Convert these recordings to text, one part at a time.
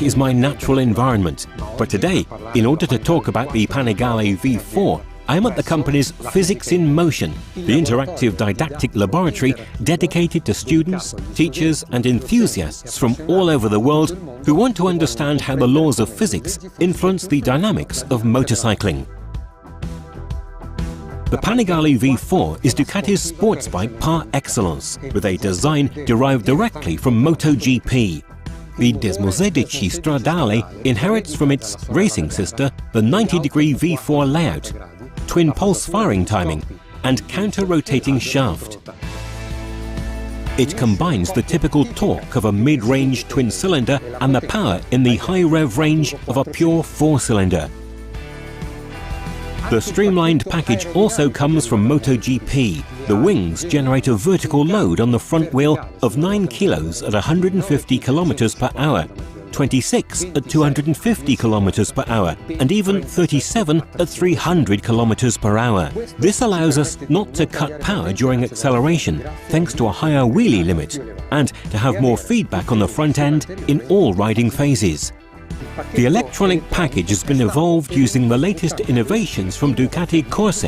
is my natural environment. But today, in order to talk about the Panigale V4, I am at the company's Physics in Motion, the interactive didactic laboratory dedicated to students, teachers and enthusiasts from all over the world who want to understand how the laws of physics influence the dynamics of motorcycling. The Panigale V4 is Ducati's sports bike par excellence, with a design derived directly from MotoGP. The Desmosedici Stradale inherits from its racing sister the 90-degree V4 layout, twin pulse firing timing and counter-rotating shaft. It combines the typical torque of a mid-range twin-cylinder and the power in the high-rev range of a pure four-cylinder. The streamlined package also comes from MotoGP. The wings generate a vertical load on the front wheel of 9 kilos at 150 kilometers per hour, 26 at 250 kilometers per hour, and even 37 at 300 kilometers per hour. This allows us not to cut power during acceleration, thanks to a higher wheelie limit, and to have more feedback on the front end in all riding phases. The electronic package has been evolved using the latest innovations from Ducati Corse.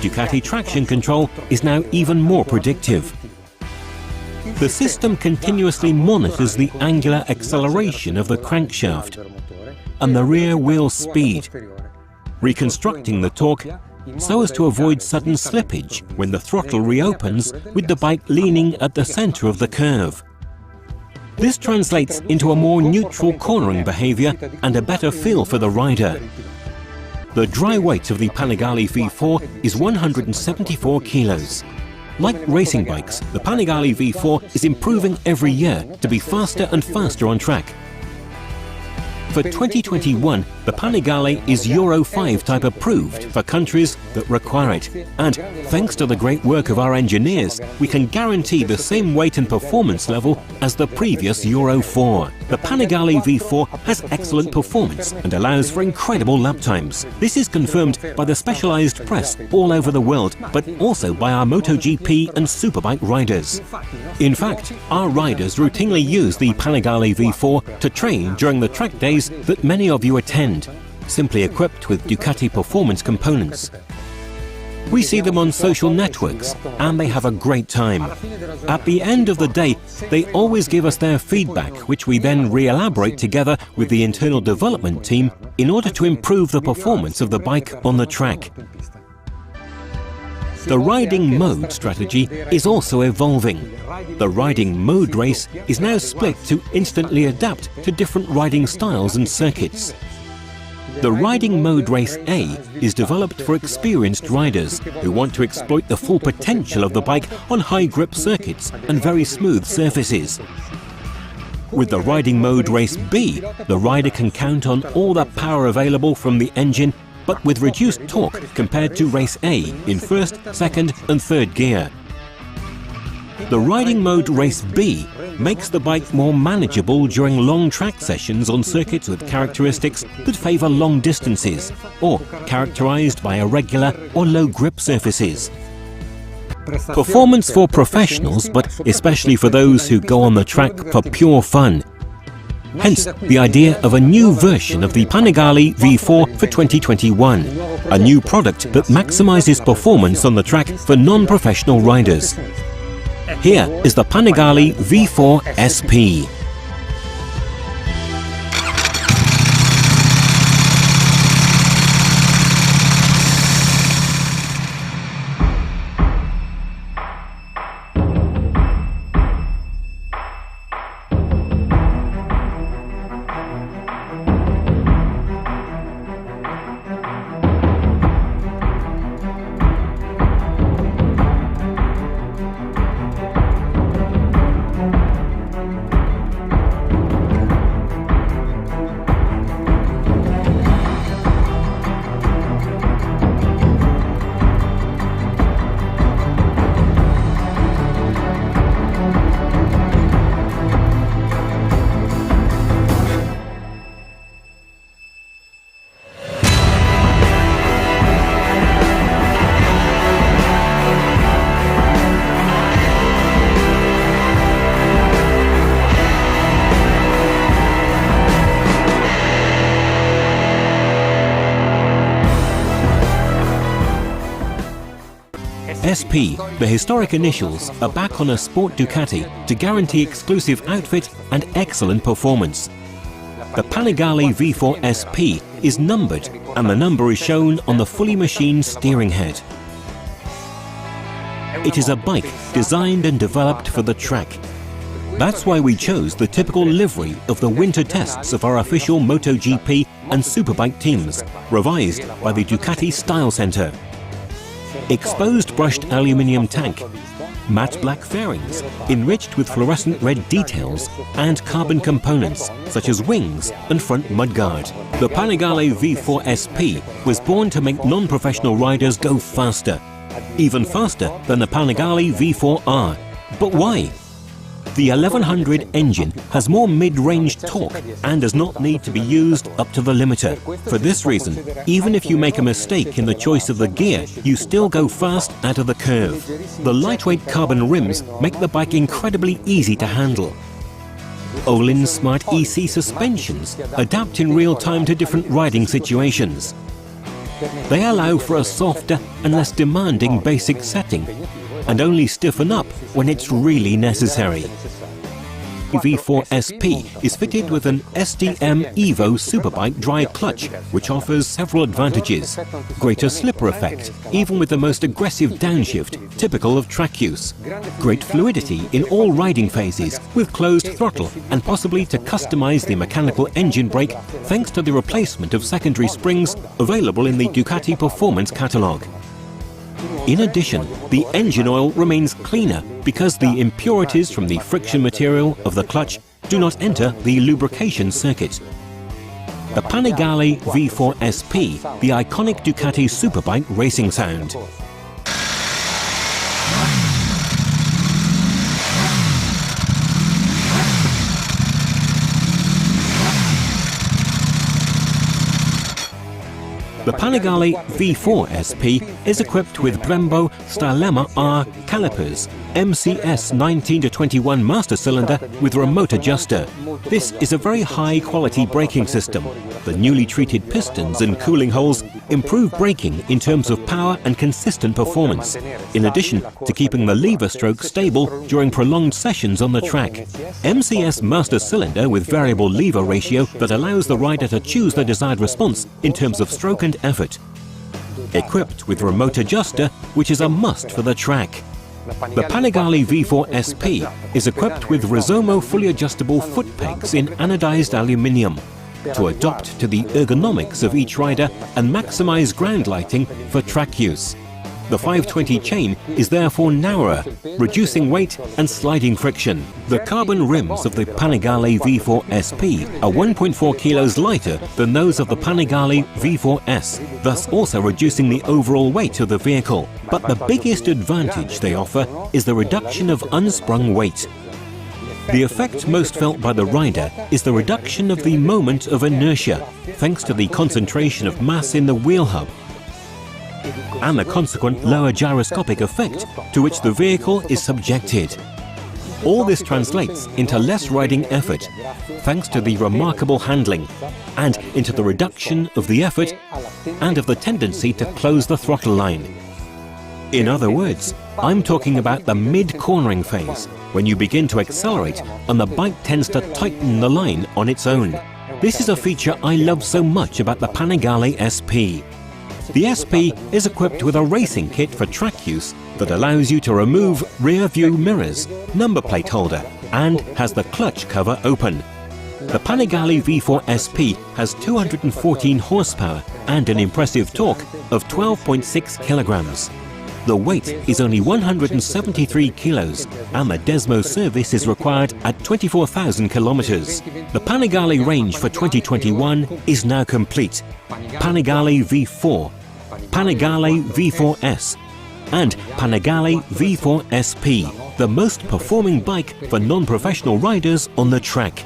Ducati Traction Control is now even more predictive. The system continuously monitors the angular acceleration of the crankshaft and the rear wheel speed, reconstructing the torque so as to avoid sudden slippage when the throttle reopens with the bike leaning at the center of the curve. This translates into a more neutral cornering behavior and a better feel for the rider. The dry weight of the Panigale V4 is 174 kilos. Like racing bikes, the Panigale V4 is improving every year to be faster and faster on track. For 2021, the Panigale is Euro 5 type approved for countries that require it. And thanks to the great work of our engineers, we can guarantee the same weight and performance level as the previous Euro 4. The Panigale V4 has excellent performance and allows for incredible lap times. This is confirmed by the specialized press all over the world, but also by our MotoGP and Superbike riders. In fact, our riders routinely use the Panigale V4 to train during the track days that many of you attend, simply equipped with Ducati performance components. We see them on social networks and they have a great time. At the end of the day, they always give us their feedback, which we then re-elaborate together with the internal development team in order to improve the performance of the bike on the track. The riding mode strategy is also evolving. The riding mode race is now split to instantly adapt to different riding styles and circuits. The riding mode race A is developed for experienced riders who want to exploit the full potential of the bike on high grip circuits and very smooth surfaces. With the riding mode race B, the rider can count on all the power available from the engine, but with reduced torque compared to race A in first, second and third gear. The riding mode race B makes the bike more manageable during long track sessions on circuits with characteristics that favour long distances or characterised by irregular or low grip surfaces. Performance for professionals, but especially for those who go on the track for pure fun. Hence, the idea of a new version of the Panigale V4 for 2021, a new product that maximizes performance on the track for non-professional riders. Here is the Panigale V4 SP. SP, the historic initials, are back on a sport Ducati to guarantee exclusive outfit and excellent performance. The Panigale V4 SP is numbered, and the number is shown on the fully machined steering head. It is a bike designed and developed for the track. That's why we chose the typical livery of the winter tests of our official MotoGP and Superbike teams, revised by the Ducati Style Center. Exposed brushed aluminium tank, matte black fairings, enriched with fluorescent red details, and carbon components such as wings and front mudguard. The Panigale V4 SP was born to make non-professional riders go faster, even faster than the Panigale V4R. But why? The 1100 engine has more mid-range torque and does not need to be used up to the limiter. For this reason, even if you make a mistake in the choice of the gear, you still go fast out of the curve. The lightweight carbon rims make the bike incredibly easy to handle. Öhlins Smart EC suspensions adapt in real time to different riding situations. They allow for a softer and less demanding basic setting, and only stiffen up when it's really necessary. V4 SP is fitted with an SDM EVO Superbike dry clutch, which offers several advantages. Greater slipper effect, even with the most aggressive downshift, typical of track use. Great fluidity in all riding phases, with closed throttle, and possibly to customize the mechanical engine brake thanks to the replacement of secondary springs available in the Ducati Performance catalogue. In addition, the engine oil remains cleaner because the impurities from the friction material of the clutch do not enter the lubrication circuit. The Panigale V4 SP, the iconic Ducati Superbike racing sound. The Panigale V4 SP is equipped with Brembo Stylema R calipers, MCS 19-21 master cylinder with remote adjuster. This is a very high-quality braking system. The newly treated pistons and cooling holes improve braking in terms of power and consistent performance, in addition to keeping the lever stroke stable during prolonged sessions on the track. MCS master cylinder with variable lever ratio that allows the rider to choose the desired response in terms of stroke and effort. Equipped with remote adjuster, which is a must for the track. The Panigale V4 SP is equipped with Rizomo fully adjustable foot pegs in anodized aluminium to adapt to the ergonomics of each rider and maximize ground lighting for track use. The 520 chain is therefore narrower, reducing weight and sliding friction. The carbon rims of the Panigale V4 SP are 1.4 kilos lighter than those of the Panigale V4S, thus also reducing the overall weight of the vehicle. But the biggest advantage they offer is the reduction of unsprung weight. The effect most felt by the rider is the reduction of the moment of inertia, thanks to the concentration of mass in the wheel hub, and the consequent lower gyroscopic effect to which the vehicle is subjected. All this translates into less riding effort, thanks to the remarkable handling, and into the reduction of the effort and of the tendency to close the throttle line. In other words, I'm talking about the mid-cornering phase, when you begin to accelerate and the bike tends to tighten the line on its own. This is a feature I love so much about the Panigale SP. The SP is equipped with a racing kit for track use that allows you to remove rear view mirrors, number plate holder, and has the clutch cover open. The Panigale V4 SP has 214 horsepower and an impressive torque of 12.6 kilograms. The weight is only 173 kilos and the Desmo service is required at 24,000 kilometers. The Panigale range for 2021 is now complete. Panigale V4, Panigale V4S and Panigale V4 SP, the most performing bike for non-professional riders on the track.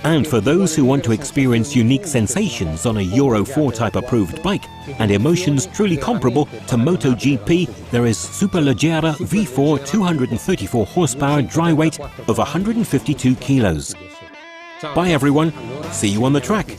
And for those who want to experience unique sensations on a Euro 4 type approved bike and emotions truly comparable to MotoGP, there is Superleggera V4 234 horsepower dry weight of 152 kilos. Bye everyone, see you on the track.